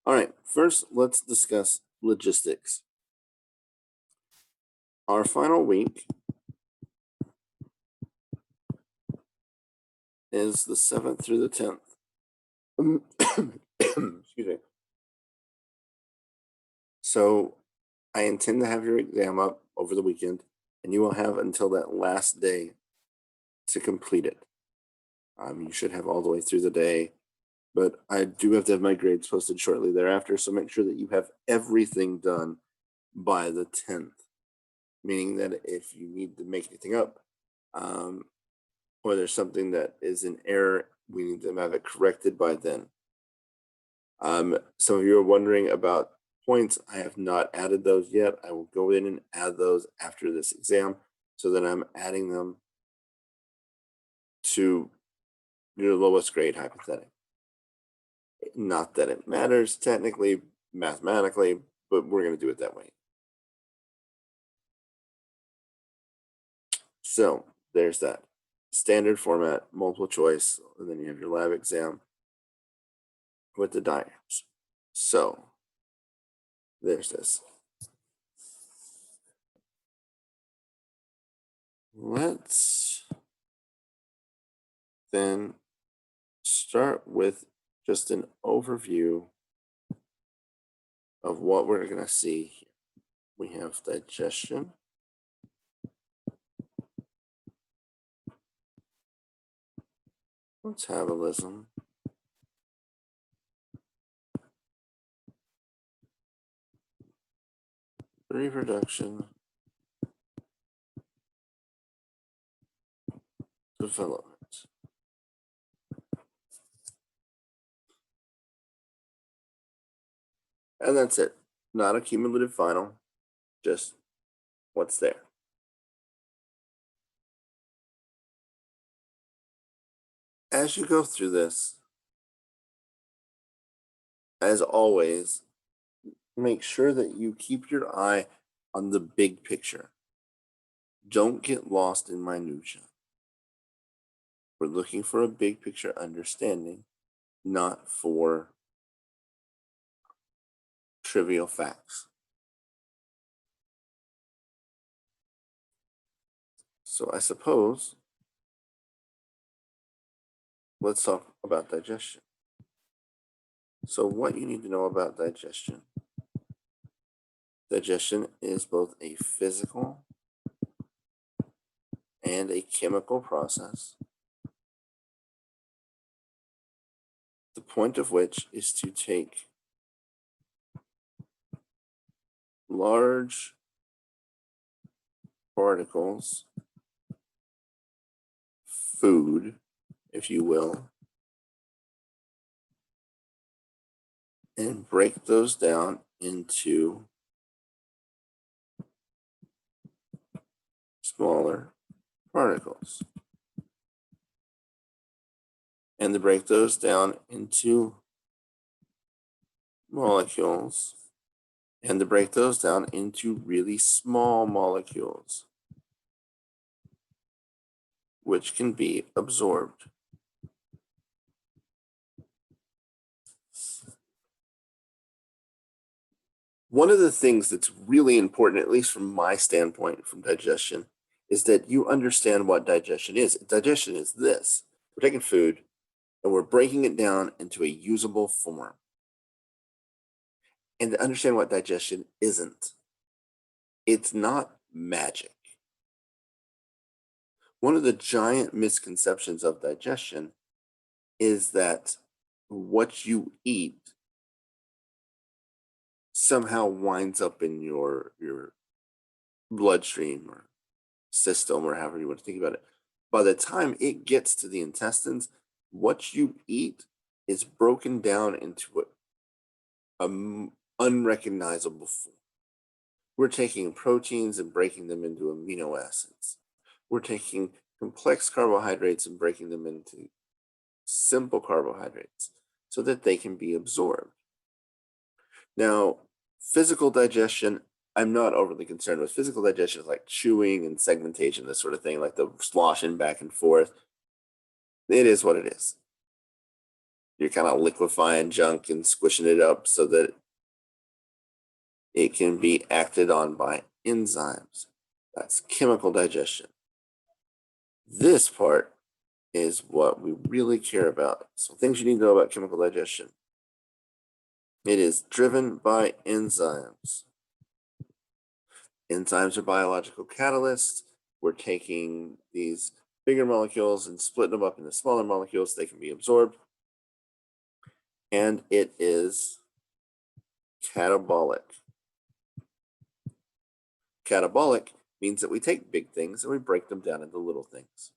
All right, first let's discuss logistics. Our final week is the 7th through the 10th. Excuse me. So I intend to have your exam up over the weekend, and you will have until that last day to complete it. You should have all the way through the day, but I do have to have my grades posted shortly thereafter, so make sure that you have everything done by the 10th, meaning that if you need to make anything up, or there's something that is in error, we need to have it corrected by then. Some of you are wondering about points. I have not added those yet. I will go in and add those after this exam so that I'm adding them to your lowest grade hypothetic. Not that it matters technically, mathematically, but we're going to do it that way. So there's that. Standard format, multiple choice, and then you have your lab exam with the diagrams. So there's this. Let's then start with just an overview of what we're going to see here. We have digestion, metabolism, reproduction, development. And that's it. Not a cumulative final, just what's there. As you go through this, as always, make sure that you keep your eye on the big picture. Don't get lost in minutia. We're looking for a big picture understanding, not for trivial facts. So I suppose let's talk about digestion. So what you need to know about digestion. Digestion is both a physical and a chemical process, the point of which is to take large particles, food, if you will, and break those down into smaller particles. And to break those down into molecules, and to break those down into really small molecules, which can be absorbed. One of the things that's really important, at least from my standpoint from digestion, is that you understand what digestion is. Digestion is this. We're taking food and we're breaking it down into a usable form. And to understand what digestion isn't, it's not magic. One of the giant misconceptions of digestion is that what you eat somehow winds up in your bloodstream or system, or however you want to think about it. By the time it gets to the intestines, what you eat is broken down into an unrecognizable form. We're taking proteins and breaking them into amino acids. We're taking complex carbohydrates and breaking them into simple carbohydrates so that they can be absorbed. Now, physical digestion, I'm not overly concerned with. Physical digestion is like chewing and segmentation, this sort of thing, like the sloshing back and forth. It is what it is. You're kind of liquefying junk and squishing it up so that it can be acted on by enzymes. That's chemical digestion. This part is what we really care about. So things you need to know about chemical digestion. It is driven by enzymes. Enzymes are biological catalysts. We're taking these bigger molecules and splitting them up into smaller molecules so they can be absorbed. And it is catabolic. Catabolic means that we take big things and we break them down into little things.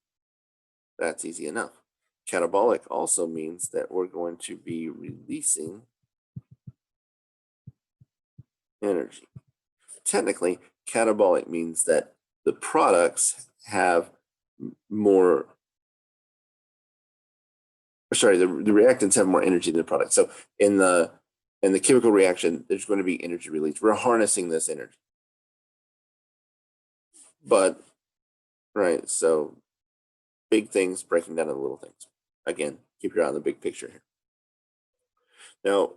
That's easy enough. Catabolic also means that we're going to be releasing energy. Technically, catabolic means that the products have more, sorry, the reactants have more energy than the product. So in the chemical reaction, there's going to be energy released. We're harnessing this energy. But, right, so big things breaking down into little things. Again, keep your eye on the big picture here. Now,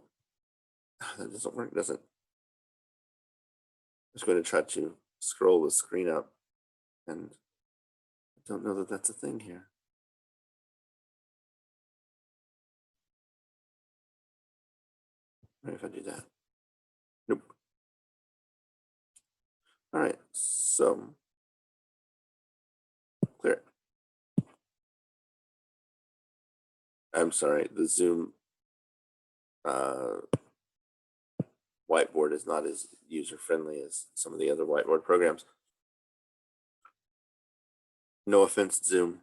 that doesn't work, does it? I'm just going to try to scroll the screen up, and I don't know that that's a thing here. What if I do that? Nope. All right, so clear it. I'm sorry, the Zoom whiteboard is not as user-friendly as some of the other whiteboard programs. No offense, Zoom,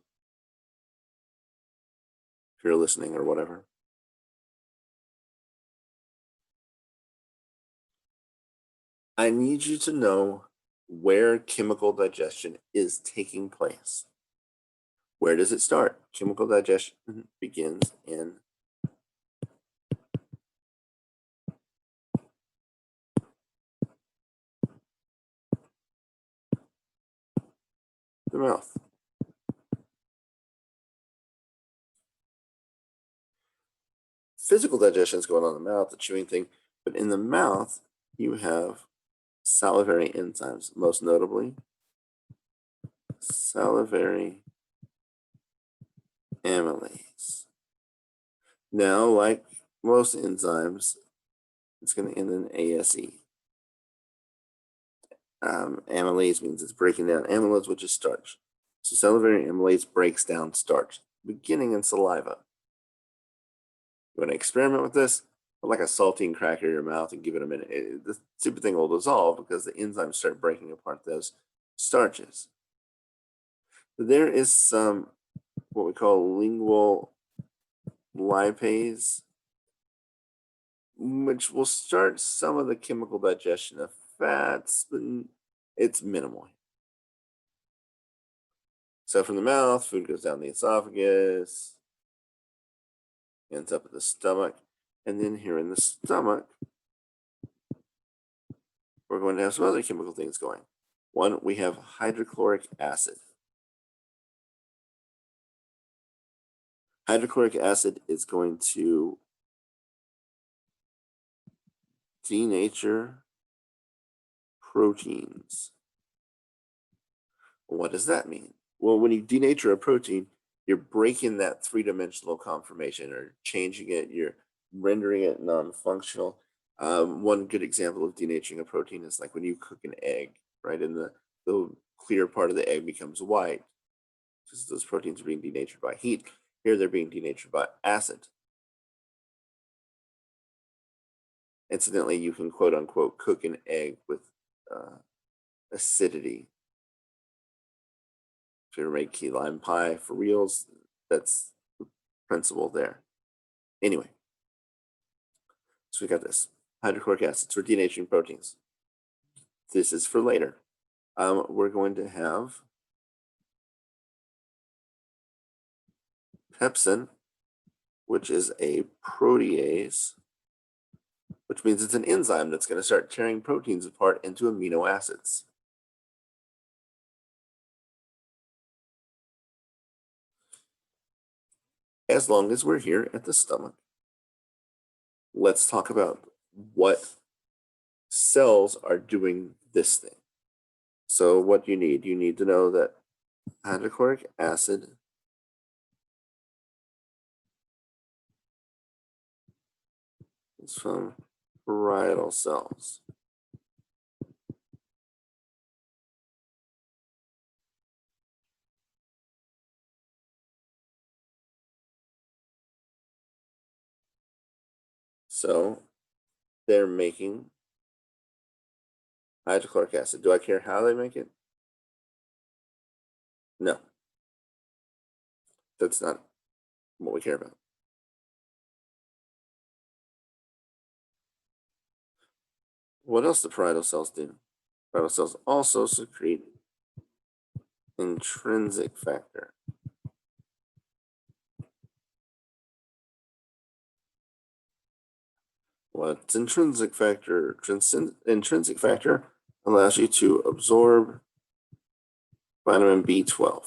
if you're listening or whatever. I need you to know where chemical digestion is taking place. Where does it start? Chemical digestion begins in the mouth. Physical digestion is going on in the mouth, the chewing thing, but in the mouth, you have salivary enzymes, most notably salivary amylase. Now, like most enzymes, it's going to end in ASE. Amylase means it's breaking down amylose, which is starch. So salivary amylase breaks down starch, beginning in saliva. You want to experiment with this? Put like a saltine cracker in your mouth and give it a minute. The stupid thing will dissolve because the enzymes start breaking apart those starches. There is some what we call lingual lipase, which will start some of the chemical digestion of fats, but it's minimal. So from the mouth, food goes down the esophagus, ends up at the stomach, and then here in the stomach, we're going to have some other chemical things going. One, we have hydrochloric acid. Hydrochloric acid is going to denature proteins. What does that mean? Well, when you denature a protein, you're breaking that three-dimensional conformation or changing it, you're rendering it non-functional. One good example of denaturing a protein is like when you cook an egg, right? And the clear part of the egg becomes white because those proteins are being denatured by heat. Here they're being denatured by acid. Incidentally, you can quote unquote cook an egg with acidity. If you ever make key lime pie for reals, that's the principle there. Anyway, so we got this hydrochloric acids for denaturing proteins. This is for later. We're going to have pepsin, which is a protease, which means it's an enzyme that's going to start tearing proteins apart into amino acids. As long as we're here at the stomach, let's talk about what cells are doing this thing. So what you need to know that hydrochloric acid is from parietal cells. So they're making hydrochloric acid. Do I care how they make it? No, that's not what we care about. What else do parietal cells do? Parietal cells also secrete intrinsic factor. What's intrinsic factor? Intrinsic factor allows you to absorb vitamin B12.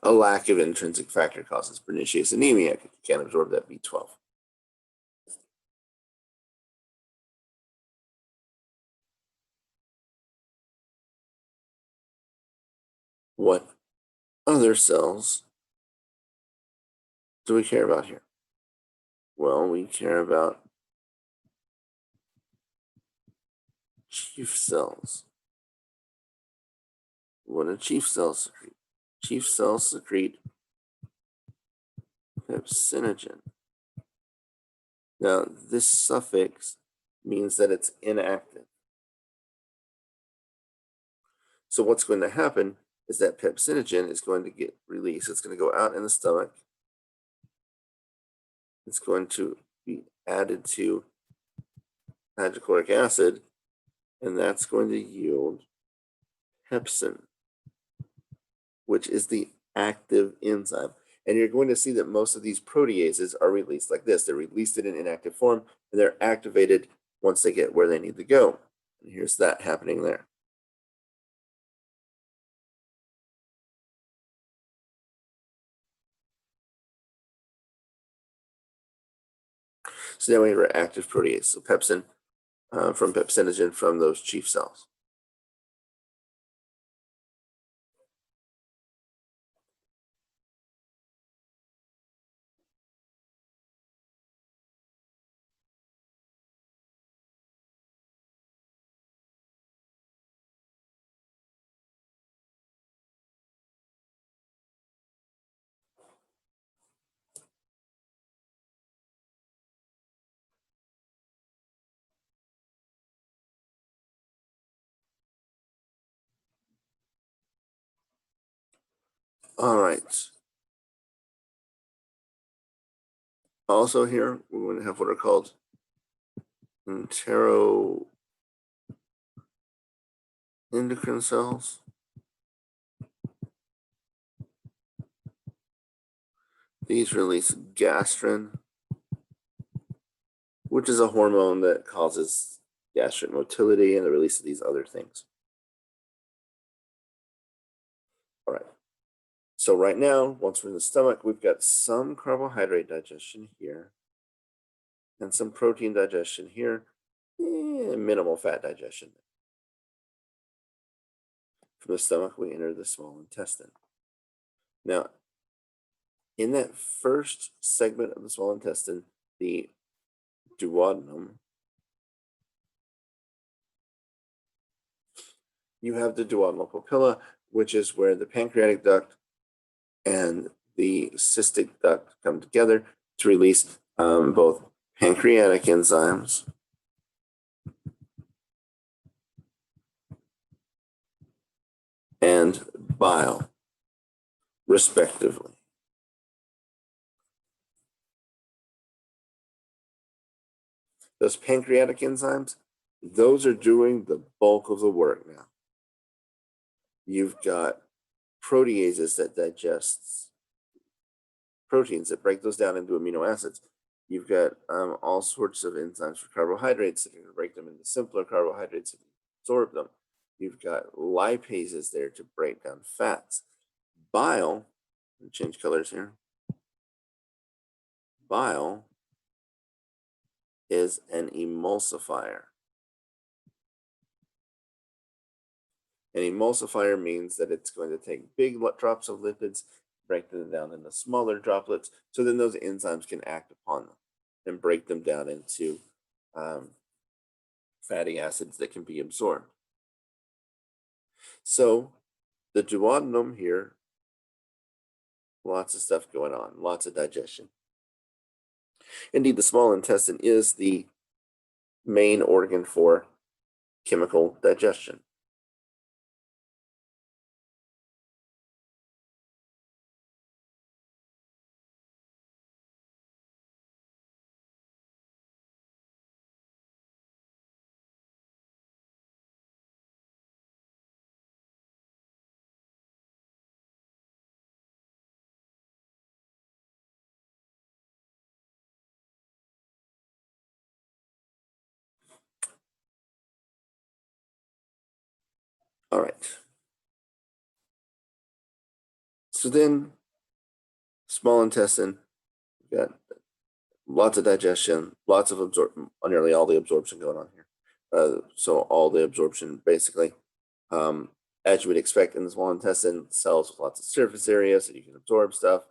A lack of intrinsic factor causes pernicious anemia if you can't absorb that B12. What other cells do we care about here? Well, we care about chief cells. What do chief cells secrete? Chief cells secrete pepsinogen. Now, this suffix means that it's inactive. So what's going to happen is that pepsinogen is going to get released. It's going to go out in the stomach. It's going to be added to hydrochloric acid, and that's going to yield pepsin, which is the active enzyme. And you're going to see that most of these proteases are released like this. They're released in an inactive form, and they're activated once they get where they need to go. And here's that happening there. So now we have our active protease, so pepsin from pepsinogen from those chief cells. All right. Also here, we're going to have what are called enteroendocrine cells. These release gastrin, which is a hormone that causes gastric motility and the release of these other things. All right. So right now, once we're in the stomach, we've got some carbohydrate digestion here and some protein digestion here, minimal fat digestion. From the stomach, we enter the small intestine. Now, in that first segment of the small intestine, the duodenum, you have the duodenal papilla, which is where the pancreatic duct and the cystic duct come together to release both pancreatic enzymes and bile, respectively. Those pancreatic enzymes, those are doing the bulk of the work now. You've got proteases that digest proteins that break those down into amino acids. You've got all sorts of enzymes for carbohydrates that are going to break them into simpler carbohydrates and absorb them. You've got lipases there to break down fats. Bile, change colors here. Bile is an emulsifier. An emulsifier means that it's going to take big drops of lipids, break them down into smaller droplets, so then those enzymes can act upon them and break them down into um, fatty acids that can be absorbed. So the duodenum here, lots of stuff going on, lots of digestion. Indeed, the small intestine is the main organ for chemical digestion. All right. So then, small intestine, we've got lots of digestion, lots of absorption, nearly all the absorption going on here. So all the absorption, basically, as you would expect in the small intestine, cells with lots of surface area, so you can absorb stuff.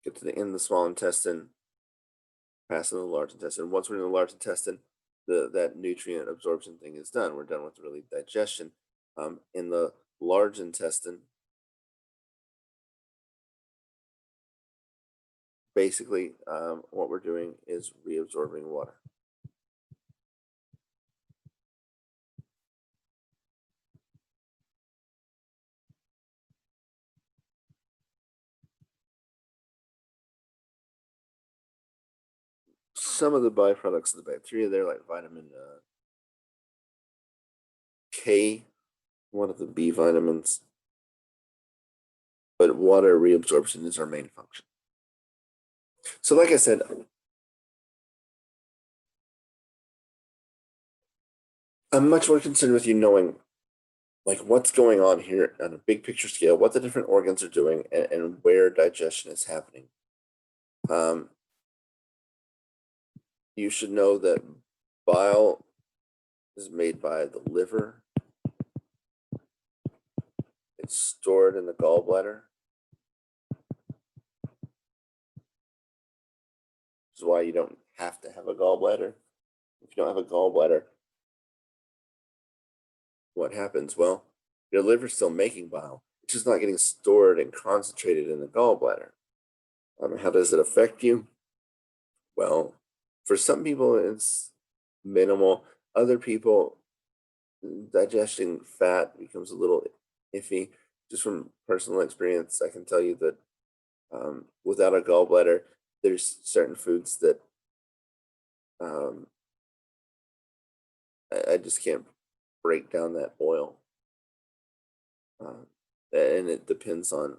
Get to the end of the small intestine, pass into the large intestine. Once we're in the large intestine, that nutrient absorption thing is done. We're done with really digestion. In the large intestine, basically, what we're doing is reabsorbing water. Some of the byproducts of the bacteria there, like vitamin K, one of the B vitamins, but water reabsorption is our main function. So like I said, I'm much more concerned with you knowing like what's going on here on a big picture scale, what the different organs are doing, and where digestion is happening. You should know that bile is made by the liver. It's stored in the gallbladder. This is why you don't have to have a gallbladder. If you don't have a gallbladder, what happens? Well, your liver's still making bile. It's just not getting stored and concentrated in the gallbladder. How does it affect you? Well, for some people, it's minimal. Other people, digesting fat becomes a little iffy. Just from personal experience, I can tell you that without a gallbladder, there's certain foods that um, I just can't break down that oil. And it depends on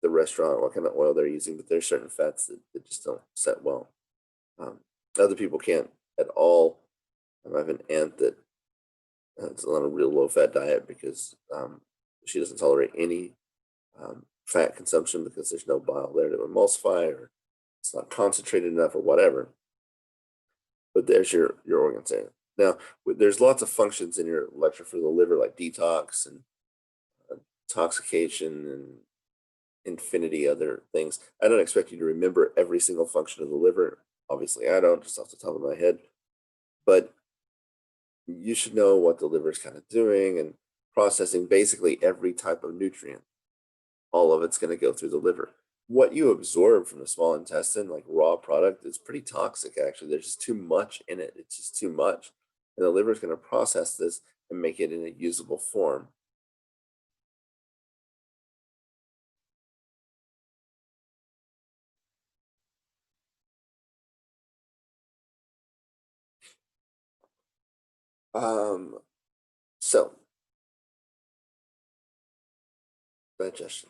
the restaurant, what kind of oil they're using, but there's certain fats that just don't set well. Other people can't at all. I have an aunt that has on a real low fat diet because she doesn't tolerate any fat consumption because there's no bile there to emulsify or it's not concentrated enough or whatever. But there's your organ saying. Now, there's lots of functions in your lecture for the liver, like detox and intoxication and infinity other things. I don't expect you to remember every single function of the liver. Obviously, I don't, just off the top of my head. But you should know what the liver is kind of doing and processing basically every type of nutrient. All of it's going to go through the liver. What you absorb from the small intestine, like raw product, is pretty toxic, actually. There's just too much in it. It's just too much. And the liver is going to process this and make it in a usable form. So, digestion.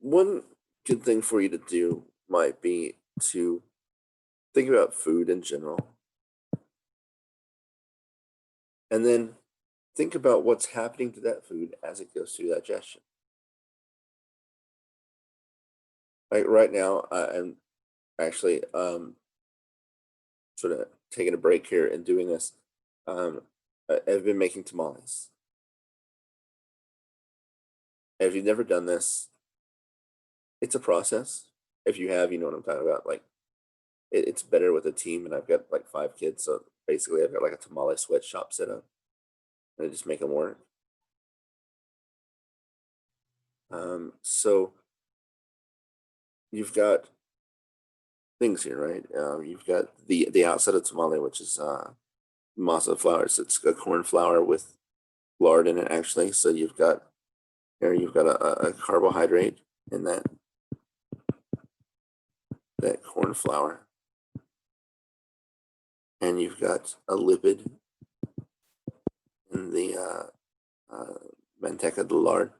One good thing for you to do might be to think about food in general. And then think about what's happening to that food as it goes through digestion. Like right now, I'm actually sort of taking a break here and doing this. I've been making tamales. If you've never done this, it's a process. If you have, you know what I'm talking about. Like it's better with a team, and I've got like 5 kids, so basically I've got like a tamale sweatshop set up, and I just make them work. So you've got things here, right? You've got the outside of tamale, which is masa flour. So it's a corn flour with lard in it, actually. So you've got a carbohydrate in that corn flour, and you've got a lipid in the manteca, the lard.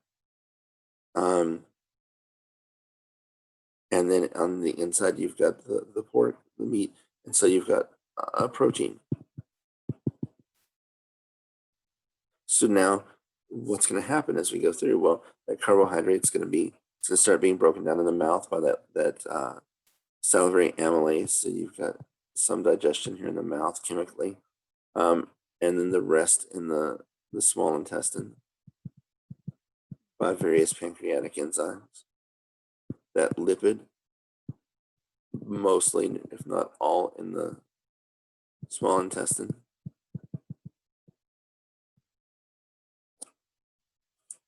And then on the inside, you've got the pork, the meat, and so you've got a protein. So now, what's going to happen as we go through? Well, that carbohydrate's going to start being broken down in the mouth by that salivary amylase. So you've got some digestion here in the mouth chemically, and then the rest in the small intestine by various pancreatic enzymes. That lipid, mostly, if not all, in the small intestine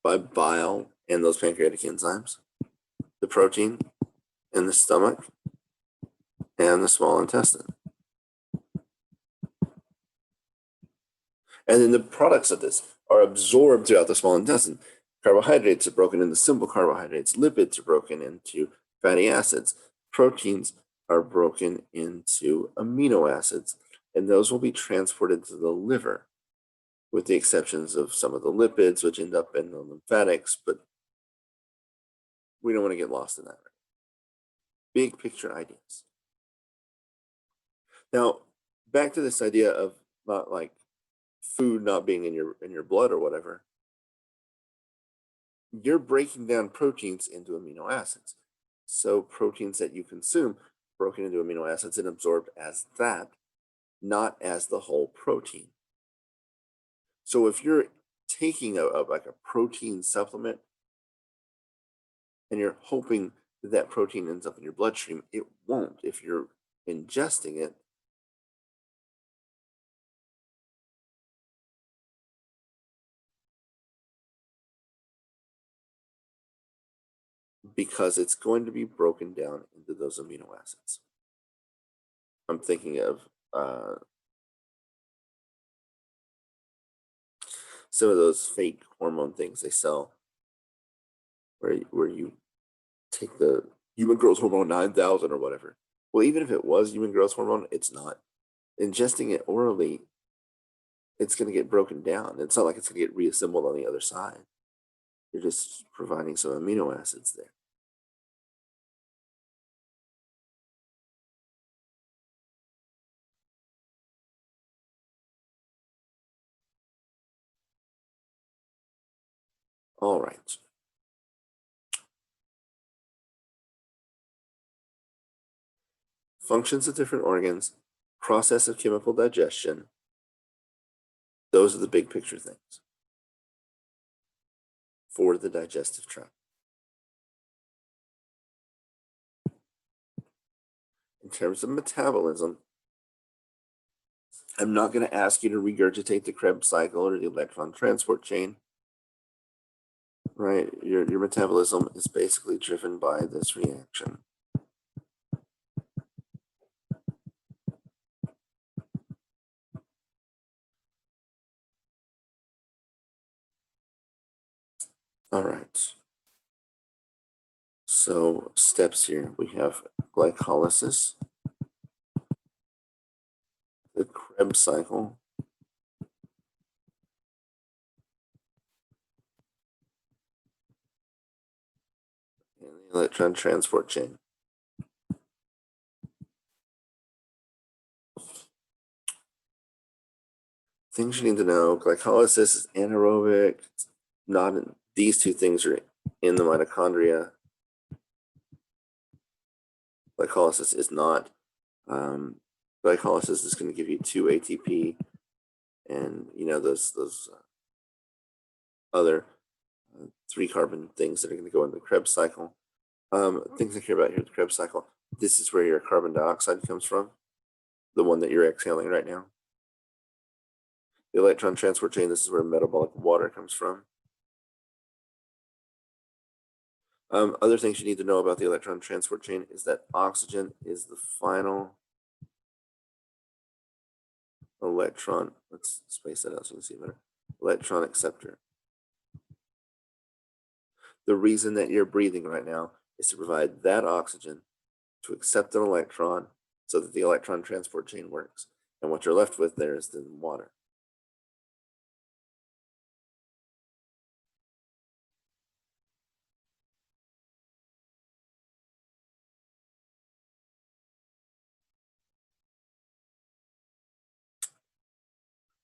by bile and those pancreatic enzymes. The protein in the stomach and the small intestine. And then the products of this are absorbed throughout the small intestine. Carbohydrates are broken into simple carbohydrates. Lipids are broken into fatty acids. Proteins are broken into amino acids, and those will be transported to the liver, with the exceptions of some of the lipids, which end up in the lymphatics, but we don't want to get lost in that. Big picture ideas. Now, back to this idea of not like food not being in your blood or whatever. You're breaking down proteins into amino acids. So proteins that you consume broken into amino acids and absorbed as that, not as the whole protein. So if you're taking like a protein supplement and you're hoping that protein ends up in your bloodstream, it won't. If you're ingesting it, because it's going to be broken down into those amino acids. I'm thinking of some of those fake hormone things they sell, where you take the human growth hormone 9,000 or whatever. Well, even if it was human growth hormone, it's not. Ingesting it orally, it's going to get broken down. It's not like it's going to get reassembled on the other side. You're just providing some amino acids there. All right. Functions of different organs, process of chemical digestion. Those are the big picture things for the digestive tract. In terms of metabolism, I'm not going to ask you to regurgitate the Krebs cycle or the electron transport chain. Right? Your metabolism is basically driven by this reaction. All right. So steps here, we have glycolysis, the Krebs cycle, and the electron transport chain. Things you need to know: glycolysis is anaerobic. Not in, these two things are in the mitochondria. Glycolysis is not. Glycolysis is going to give you 2 ATP, and those other 3 carbon things that are going to go in the Krebs cycle. Things to care about here, the Krebs cycle. This is where your carbon dioxide comes from, the one that you're exhaling right now. The electron transport chain, this is where metabolic water comes from. Other things you need to know about the electron transport chain is that oxygen is the final electron. Let's space that out so you can see better. Electron acceptor. The reason that you're breathing right now is to provide that oxygen to accept an electron so that the electron transport chain works. And what you're left with there is the water.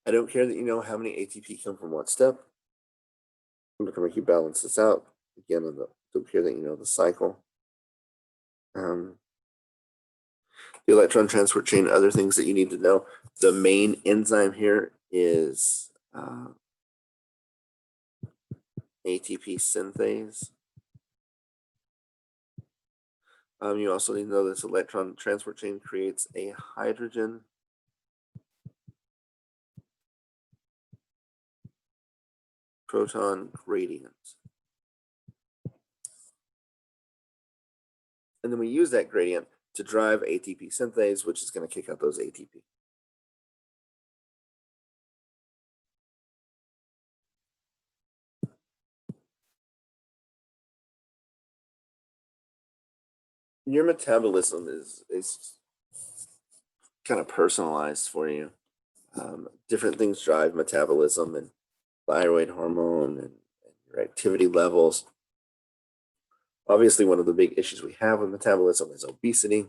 I don't care that you know how many ATP come from what step. I'm going to make you balance this out. Again, don't care that you know the cycle. The electron transport chain, other things that you need to know. The main enzyme here is ATP synthase. You also need to know this electron transport chain creates a hydrogen proton gradient. And then we use that gradient to drive ATP synthase, which is going to kick out those ATP. Your metabolism is kind of personalized for you. Different things drive metabolism and thyroid hormone and your activity levels. Obviously, one of the big issues we have with metabolism is obesity.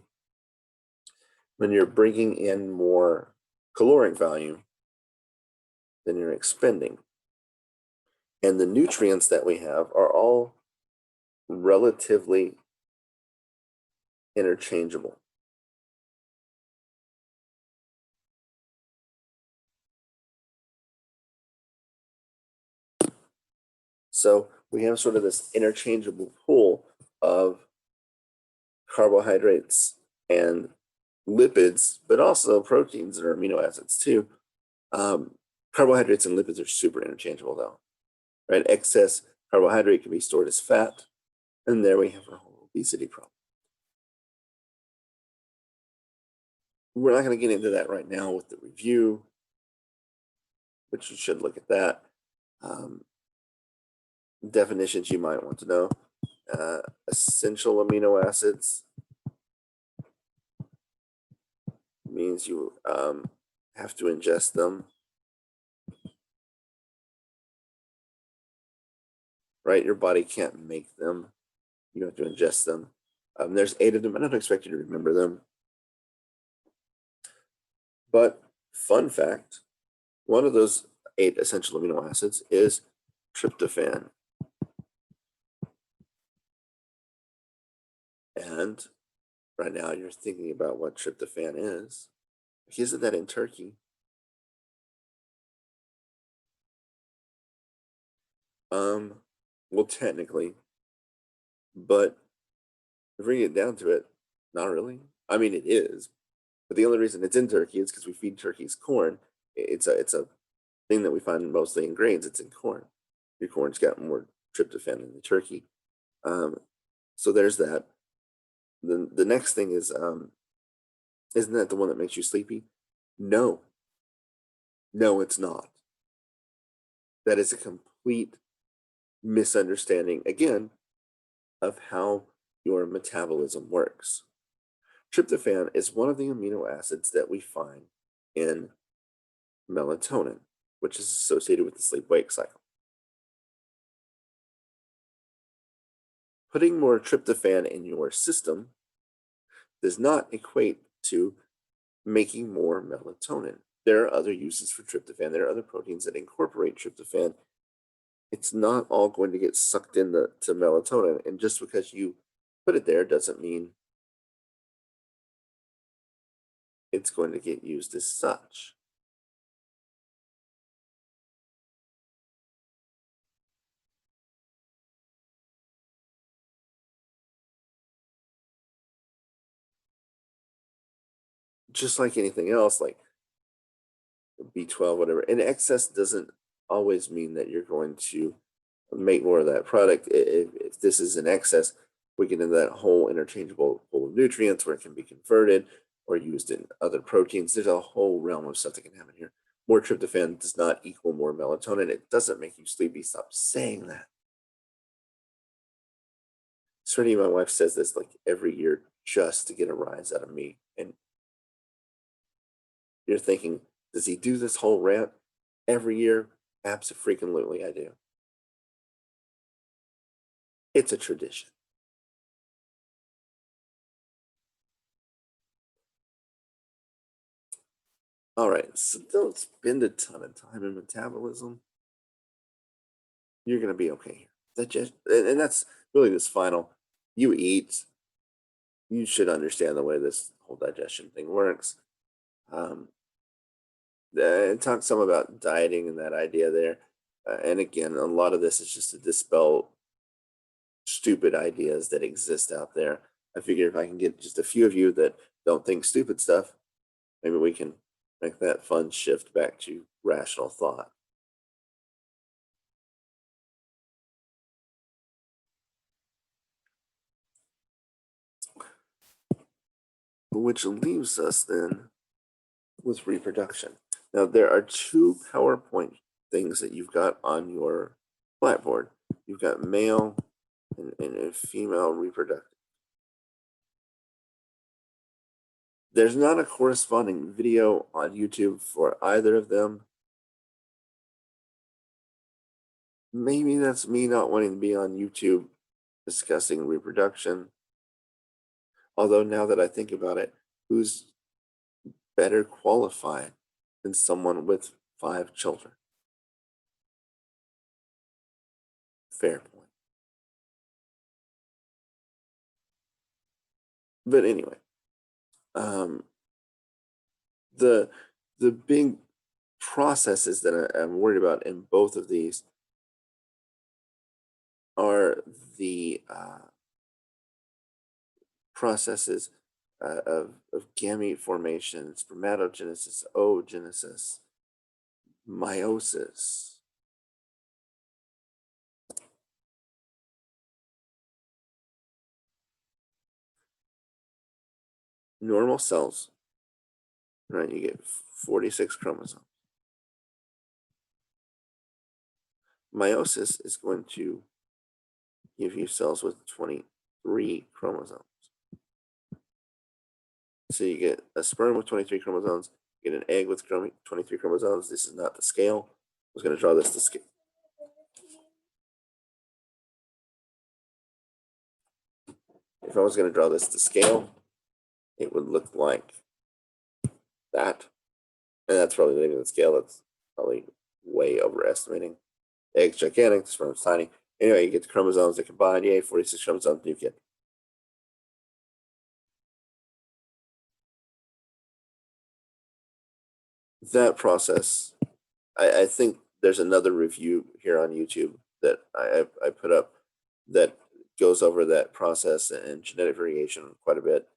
When you're bringing in more caloric value than you're expending. And the nutrients that we have are all relatively interchangeable. So we have sort of this interchangeable pool of carbohydrates and lipids, but also proteins that are amino acids too. Carbohydrates and lipids are super interchangeable though, right? Excess carbohydrate can be stored as fat, and there we have our whole obesity problem. We're not going to get into that right now with the review, but you should look at that. Definitions you might want to know. Essential amino acids means you have to ingest them, right? Your body can't make them. You have to ingest them. There's 8 of them. I don't expect you to remember them. But fun fact, one of those 8 essential amino acids is tryptophan. And right now you're thinking about what tryptophan is. Isn't that in turkey? Well, technically, but if we get down to it, not really. I mean, it is, but the only reason it's in turkey is because we feed turkeys corn. It's a thing that we find mostly in grains. It's in corn. Your corn's got more tryptophan than the turkey. So there's that. The next thing is, isn't that the one that makes you sleepy? No, it's not. That is a complete misunderstanding, again, of how your metabolism works. Tryptophan is one of the amino acids that we find in melatonin, which is associated with the sleep-wake cycle. Putting more tryptophan in your system does not equate to making more melatonin. There are other uses for tryptophan. There are other proteins that incorporate tryptophan. It's not all going to get sucked into melatonin. And just because you put it there doesn't mean it's going to get used as such. Just like anything else, like B12, whatever. And excess doesn't always mean that you're going to make more of that product. If this is in excess, we get into that whole interchangeable pool of nutrients where it can be converted or used in other proteins. There's a whole realm of stuff that can happen here. More tryptophan does not equal more melatonin. It doesn't make you sleepy. Stop saying that. Certainly, my wife says this like every year just to get a rise out of me. And you're thinking, does he do this whole rant every year? Absolutely, I do. It's a tradition. All right, so don't spend a ton of time in metabolism. You're going to be okay here. And that's really this final. You eat, you should understand the way this whole digestion thing works. Um, and talk some about dieting and that idea there. And again, a lot of this is just to dispel stupid ideas that exist out there. I figure if I can get just a few of you that don't think stupid stuff, maybe we can make that fun shift back to rational thought. Which leaves us then with reproduction. Now, there are two PowerPoint things that you've got on your blackboard. You've got male and female reproduction. There's not a corresponding video on YouTube for either of them. Maybe that's me not wanting to be on YouTube discussing reproduction. Although now that I think about it, who's better qualified than someone with 5 children? Fair point. But anyway, um, the the big processes that I'm worried about in both of these are the processes of gamete formation, spermatogenesis, oogenesis, meiosis. Normal cells, right? You get 46 chromosomes. Meiosis is going to give you cells with 23 chromosomes. So you get a sperm with 23 chromosomes, you get an egg with 23 chromosomes. This is not the scale. I was going to draw this to scale. If I was going to draw this to scale, it would look like that. And that's probably not even the scale. That's probably way overestimating. The egg's gigantic, the sperm's tiny. Anyway, you get the chromosomes that combine. Yay, 46 chromosomes, new kid. That process, I think there's another review here on YouTube that I put up that goes over that process and genetic variation quite a bit.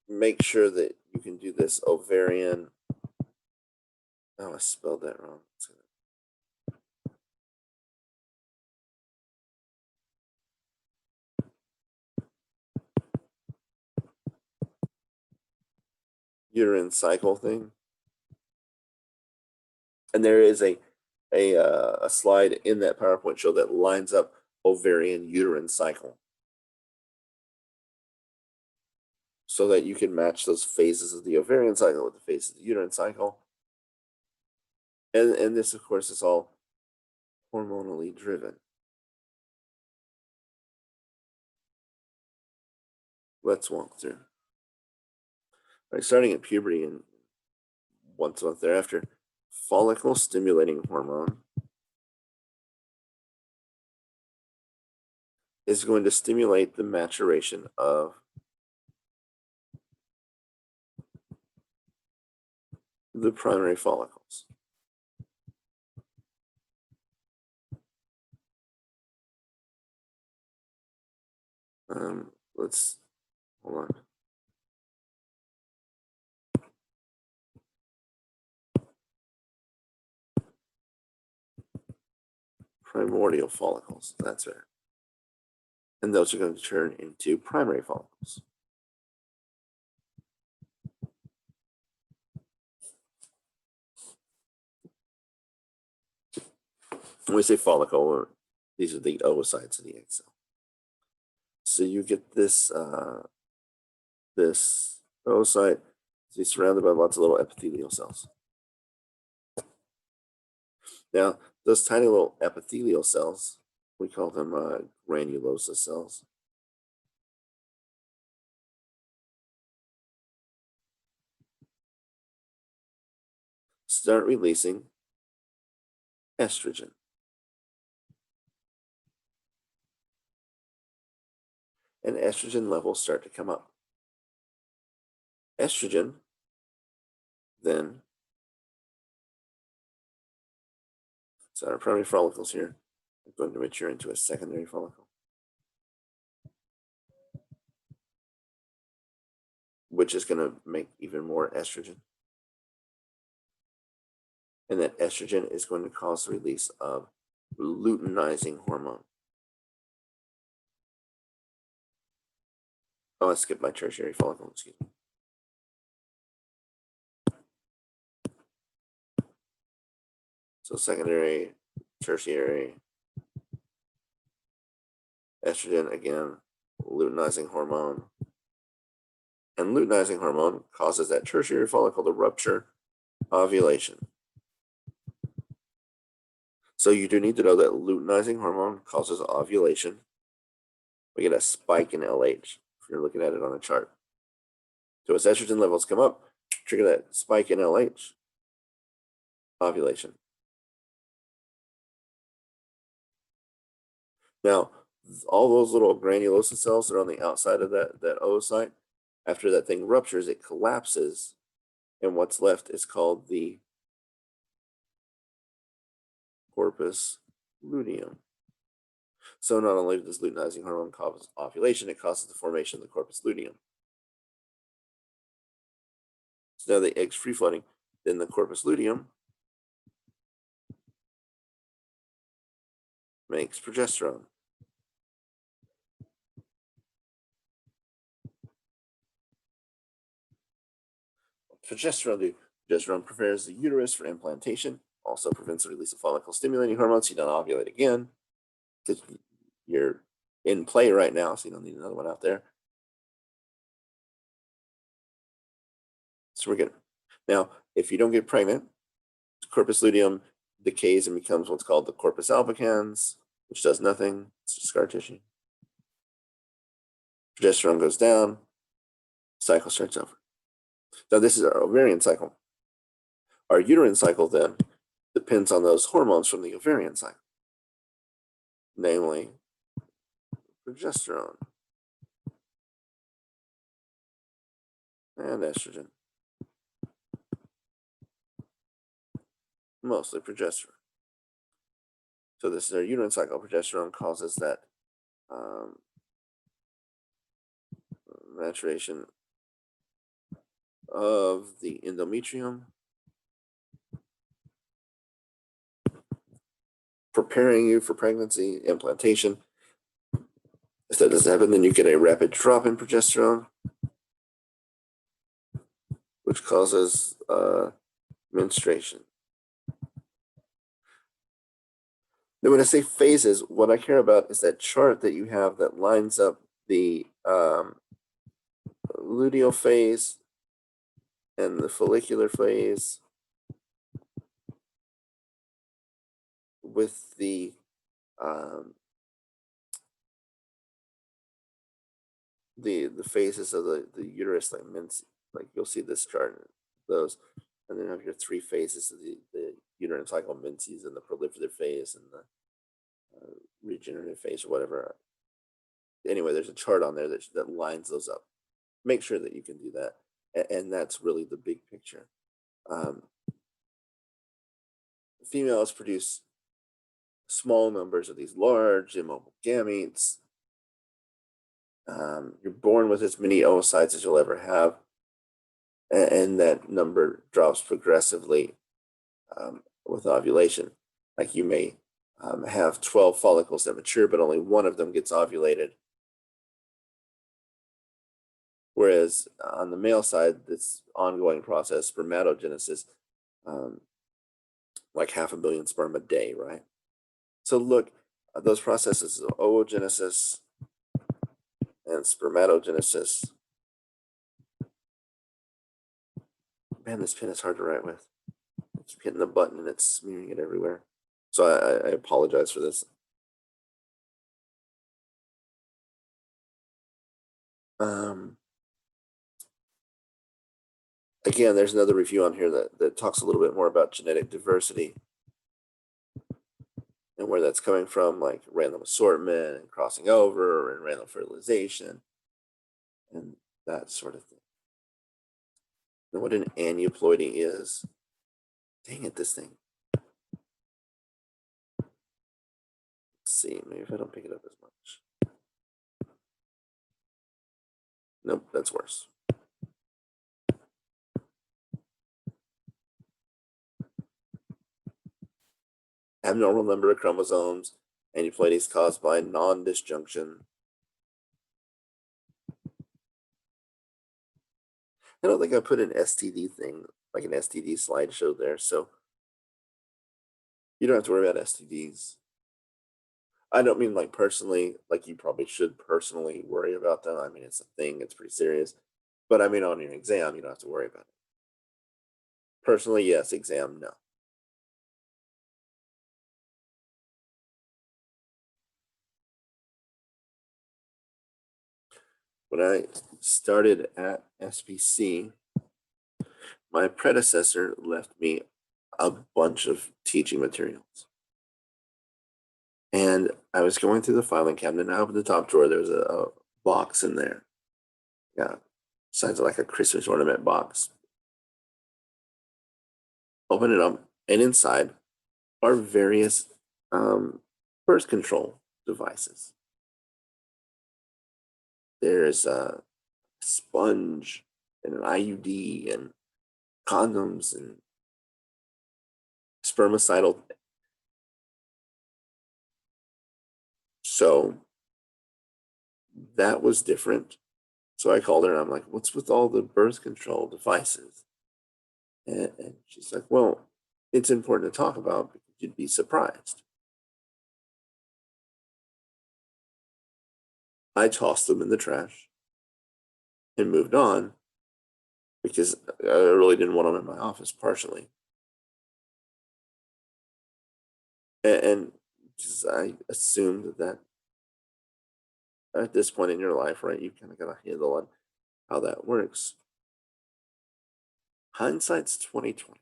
Make sure that you can do this ovarian. Oh, I spelled that wrong. Uterine cycle thing. And there is a slide in that PowerPoint show that lines up ovarian uterine cycle so that you can match those phases of the ovarian cycle with the phases of the uterine cycle. And this, of course, is all hormonally driven. Let's walk through. Right, starting at puberty and once a month thereafter, follicle stimulating hormone is going to stimulate the maturation of the primary follicles. Let's hold on. Primordial follicles, that's right. And those are going to turn into primary follicles. When we say follicle, these are the oocytes of the egg cell. So you get this this oocyte is surrounded by lots of little epithelial cells. Now, those tiny little epithelial cells, we call them granulosa cells. Start releasing estrogen. And estrogen levels start to come up. Estrogen then, so our primary follicles here are going to mature into a secondary follicle, which is going to make even more estrogen. And that estrogen is going to cause the release of luteinizing hormone. Oh, I skipped my tertiary follicle, excuse me. So secondary, tertiary, estrogen, again, luteinizing hormone. And luteinizing hormone causes that tertiary follicle to rupture, ovulation. So you do need to know that luteinizing hormone causes ovulation. We get a spike in LH if you're looking at it on a chart. So as estrogen levels come up, trigger that spike in LH, ovulation. Now, all those little granulosa cells that are on the outside of that oocyte, after that thing ruptures, it collapses, and what's left is called the corpus luteum. So not only does luteinizing hormone cause ovulation, it causes the formation of the corpus luteum. So now the egg's free floating, then the corpus luteum makes progesterone. Progesterone prepares the uterus for implantation, also prevents the release of follicle stimulating hormones. You don't ovulate again because you're in play right now, so you don't need another one out there. So we're good. Now, if you don't get pregnant, corpus luteum decays and becomes what's called the corpus albicans, which does nothing. It's just scar tissue. Progesterone goes down, cycle starts over. Now, this is our ovarian cycle. Our uterine cycle then depends on those hormones from the ovarian cycle, namely progesterone and estrogen, mostly progesterone. So this is our uterine cycle. Progesterone causes that maturation of the endometrium, preparing you for pregnancy, implantation. If that doesn't happen, then you get a rapid drop in progesterone, which causes menstruation. Then when I say phases, what I care about is that chart that you have that lines up the luteal phase and the follicular phase with the phases of the uterus, like you'll see this chart, those, and then have your three phases of the uterine cycle, menses, and the proliferative phase and the regenerative phase or whatever. Anyway, there's a chart on there that lines those up. Make sure that you can do that, and that's really the big picture. Females produce small numbers of these large immobile gametes. You're born with as many oocytes as you'll ever have, and that number drops progressively with ovulation. Like you may have 12 follicles that mature, but only one of them gets ovulated. Whereas on the male side, this ongoing process, spermatogenesis, like 500 million sperm a day, right? So look, those processes of oogenesis and spermatogenesis. Man, this pen is hard to write with. I keep hitting the button and it's smearing it everywhere. So I apologize for this. Again, there's another review on here that talks a little bit more about genetic diversity and where that's coming from, like random assortment and crossing over and random fertilization and that sort of thing. And what an aneuploidy is. Dang it, this thing. Let's see, maybe if I don't pick it up as much. Nope, that's worse. Abnormal number of chromosomes, aneuploidies caused by non-disjunction. I don't think I put an STD thing, like an STD slideshow there, so you don't have to worry about STDs. I don't mean like personally, like you probably should personally worry about them. I mean, it's a thing, it's pretty serious. But I mean, on your exam, you don't have to worry about it. Personally, yes, exam, no. When I started at SPC, my predecessor left me a bunch of teaching materials. And I was going through the filing cabinet, and I opened the top drawer. There was a box in there. Yeah, size of like a Christmas ornament box. Open it up, and inside are various birth control devices. There's a sponge and an IUD and condoms and spermicidal. So that was different. So I called her and I'm like, what's with all the birth control devices? And she's like, well, it's important to talk about because you'd be surprised. I tossed them in the trash and moved on because I really didn't want them in my office, partially. And because I assumed that at this point in your life, right, you kind of got a handle on how that works. Hindsight's 2020.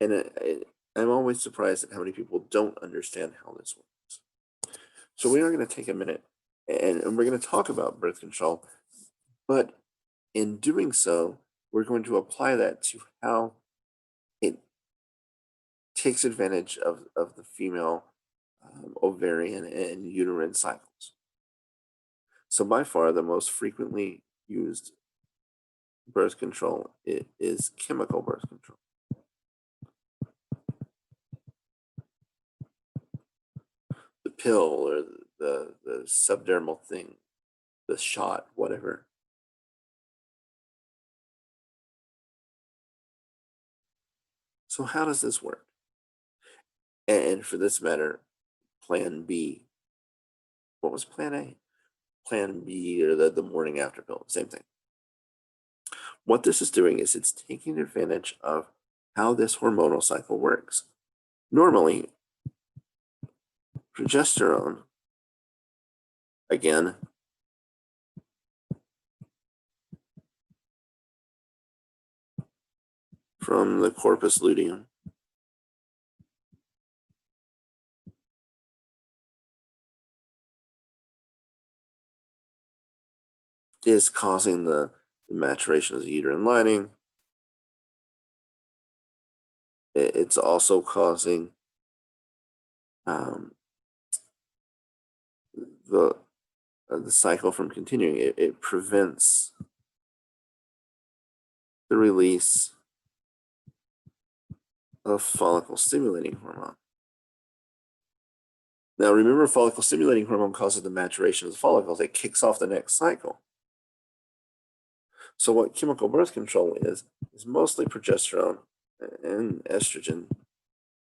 And I'm always surprised at how many people don't understand how this works. So we are going to take a minute and we're going to talk about birth control, but in doing so, we're going to apply that to how it takes advantage of the female ovarian and uterine cycles. So by far, the most frequently used birth control is chemical birth control. The pill or the subdermal thing, the shot, whatever. So how does this work? And for this matter, Plan B. What was Plan A? Plan B or the morning after pill, same thing. What this is doing is it's taking advantage of how this hormonal cycle works. Normally, progesterone, again, from the corpus luteum, is causing the maturation of the uterine lining. It's also causing um, the cycle from continuing. It prevents the release of follicle stimulating hormone. Now, remember, follicle stimulating hormone causes the maturation of the follicles. It kicks off the next cycle. So what chemical birth control is mostly progesterone and estrogen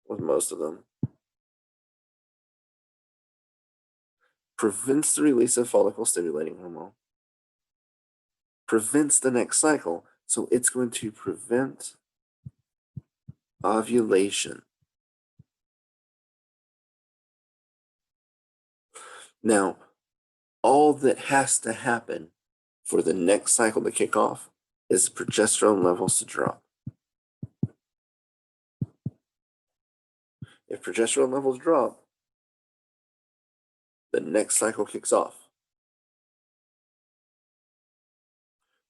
with most of them. Prevents the release of follicle stimulating hormone. Prevents the next cycle. So it's going to prevent ovulation. Now, all that has to happen for the next cycle to kick off is progesterone levels to drop. If progesterone levels drop, the next cycle kicks off.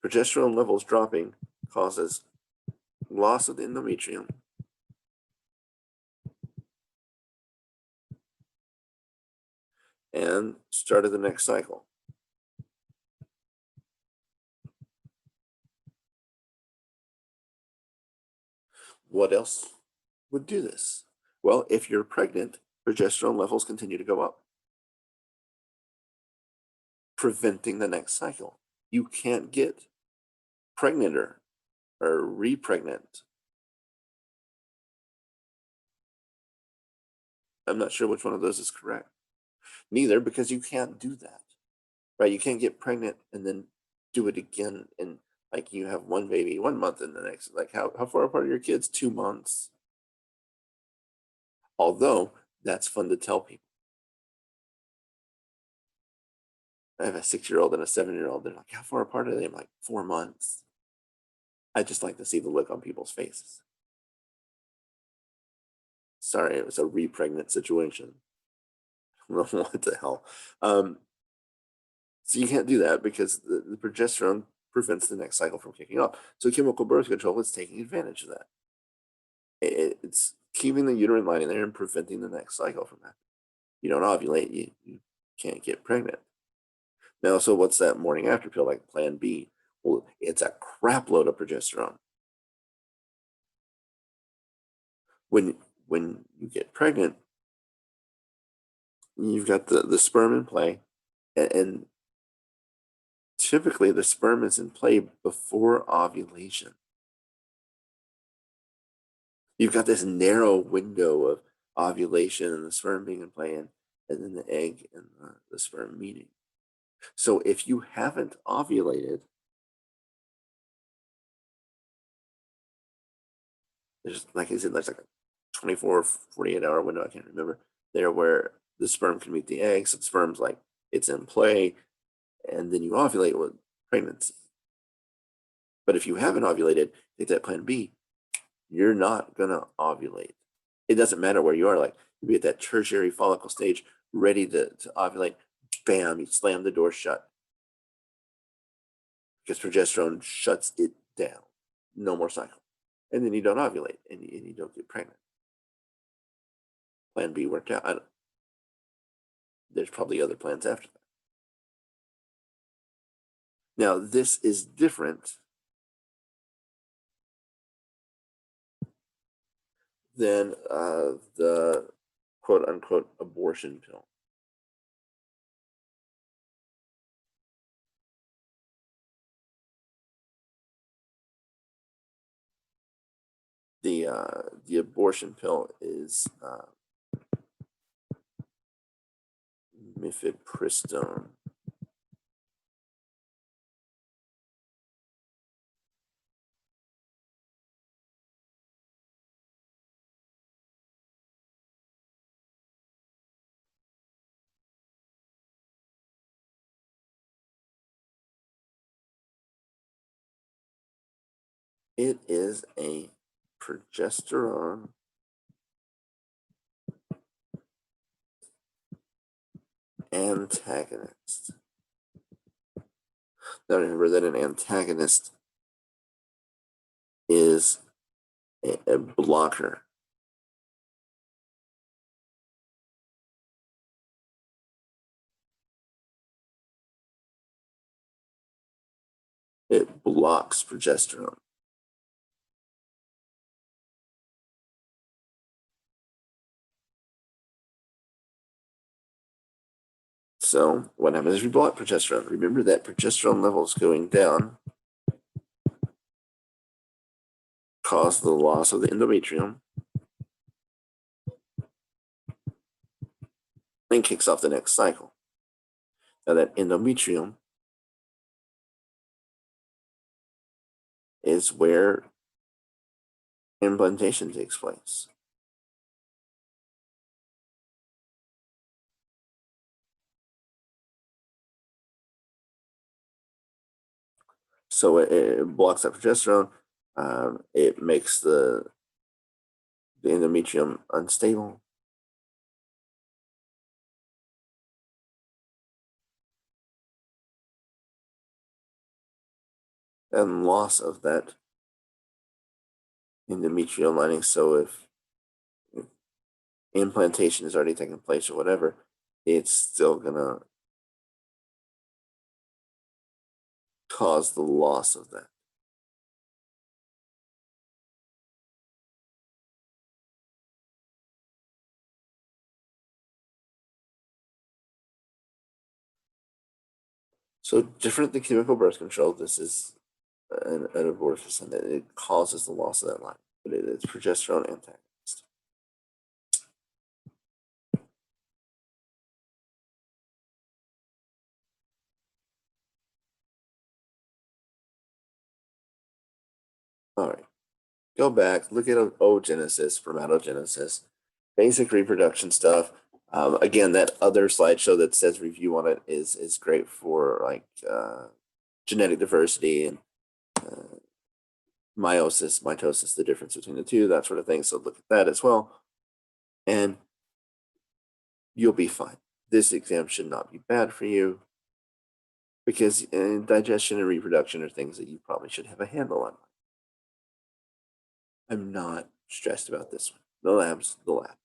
Progesterone levels dropping causes loss of the endometrium, and start of the next cycle. What else would do this? Well, if you're pregnant, progesterone levels continue to go up, preventing the next cycle. You can't get pregnant or repregnant. I'm not sure which one of those is correct. Neither, because you can't do that, right? You can't get pregnant and then do it again, and like you have one baby 1 month and the next, like how far apart are your kids? 2 months. Although that's fun to tell people. I have a 6-year-old and a 7-year-old. They're like, how far apart are they? I'm like, 4 months. I just like to see the look on people's faces. Sorry, it was a repregnant situation. What the hell? So you can't do that because the progesterone prevents the next cycle from kicking off. So chemical birth control is taking advantage of that. It's keeping the uterine lining there and preventing the next cycle from happening. You don't ovulate, you can't get pregnant. Now, so what's that morning after pill, like Plan B? Well, it's a crap load of progesterone. When you get pregnant, you've got the sperm in play, and typically the sperm is in play before ovulation. You've got this narrow window of ovulation and the sperm being in play, and then the egg and the sperm meeting. So if you haven't ovulated, there's, like I said, there's like a 24, 48-hour window, I can't remember, there where the sperm can meet the egg. So the sperm's like, it's in play, and then you ovulate with pregnancy. But if you haven't ovulated, take that Plan B, you're not gonna ovulate. It doesn't matter where you are, like you be at that tertiary follicle stage, ready to ovulate, bam, you slam the door shut. Because progesterone shuts it down. No more cycle. And then you don't ovulate and you don't get pregnant. Plan B worked out. There's probably other plans after that. Now, this is different than the quote unquote abortion pill. The abortion pill is mifepristone. It is a progesterone antagonist. Now remember that an antagonist is a blocker. It blocks progesterone. So what happens if you block progesterone? Remember that progesterone levels going down cause the loss of the endometrium and kicks off the next cycle. Now that endometrium is where implantation takes place. So it blocks that progesterone. It makes the endometrium unstable. And loss of that endometrial lining. So if implantation has already taken place or whatever, it's still gonna cause the loss of that. So different than chemical birth control, this is an abortifacient, and it causes the loss of that line, but it is progesterone antagonist. All right, go back, look at oogenesis, spermatogenesis, basic reproduction stuff. Again, that other slideshow that says review on it is great for like genetic diversity and meiosis, mitosis, the difference between the two, that sort of thing. So look at that as well, and you'll be fine. This exam should not be bad for you because digestion and reproduction are things that you probably should have a handle on. I'm not stressed about this one. The lab's the lab.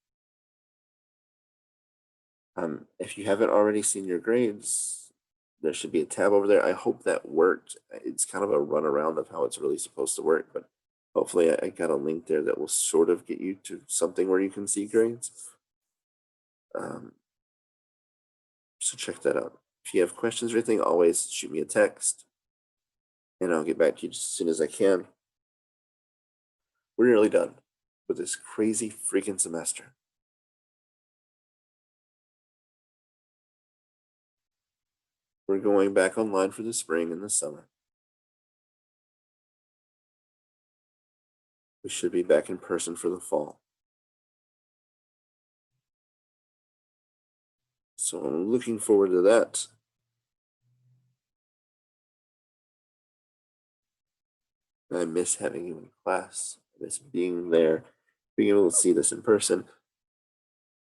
If you haven't already seen your grades, there should be a tab over there. I hope that worked. It's kind of a runaround of how it's really supposed to work, but hopefully I got a link there that will sort of get you to something where you can see grades. So check that out. If you have questions or anything, always shoot me a text and I'll get back to you as soon as I can. We're nearly done with this crazy freaking semester. We're going back online for the spring and the summer. We should be back in person for the fall. So I'm looking forward to that. I miss having you in class. I miss being there, being able to see this in person.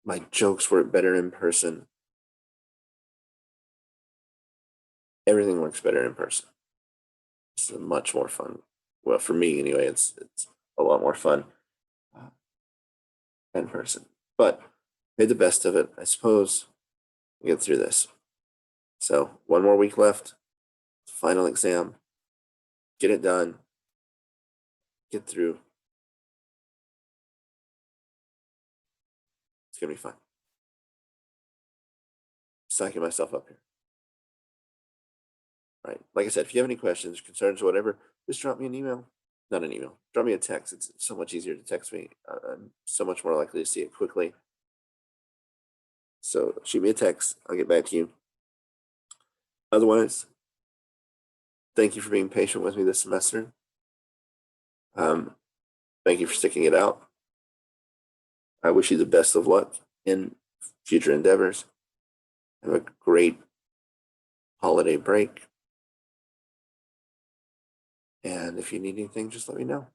My jokes work better in person. Everything works better in person. It's much more fun. Well, for me anyway, it's a lot more fun in person. But made the best of it, I suppose. We get through this. So 1 more week left. Final exam. Get it done. Get through. It's gonna be fun. Psyching myself up here. All right. Like I said, if you have any questions, concerns, whatever, just drop me an email. Not an email. Drop me a text. It's so much easier to text me. I'm so much more likely to see it quickly. So shoot me a text. I'll get back to you. Otherwise, thank you for being patient with me this semester. Thank you for sticking it out. I wish you the best of luck in future endeavors. Have a great holiday break. And if you need anything, just let me know.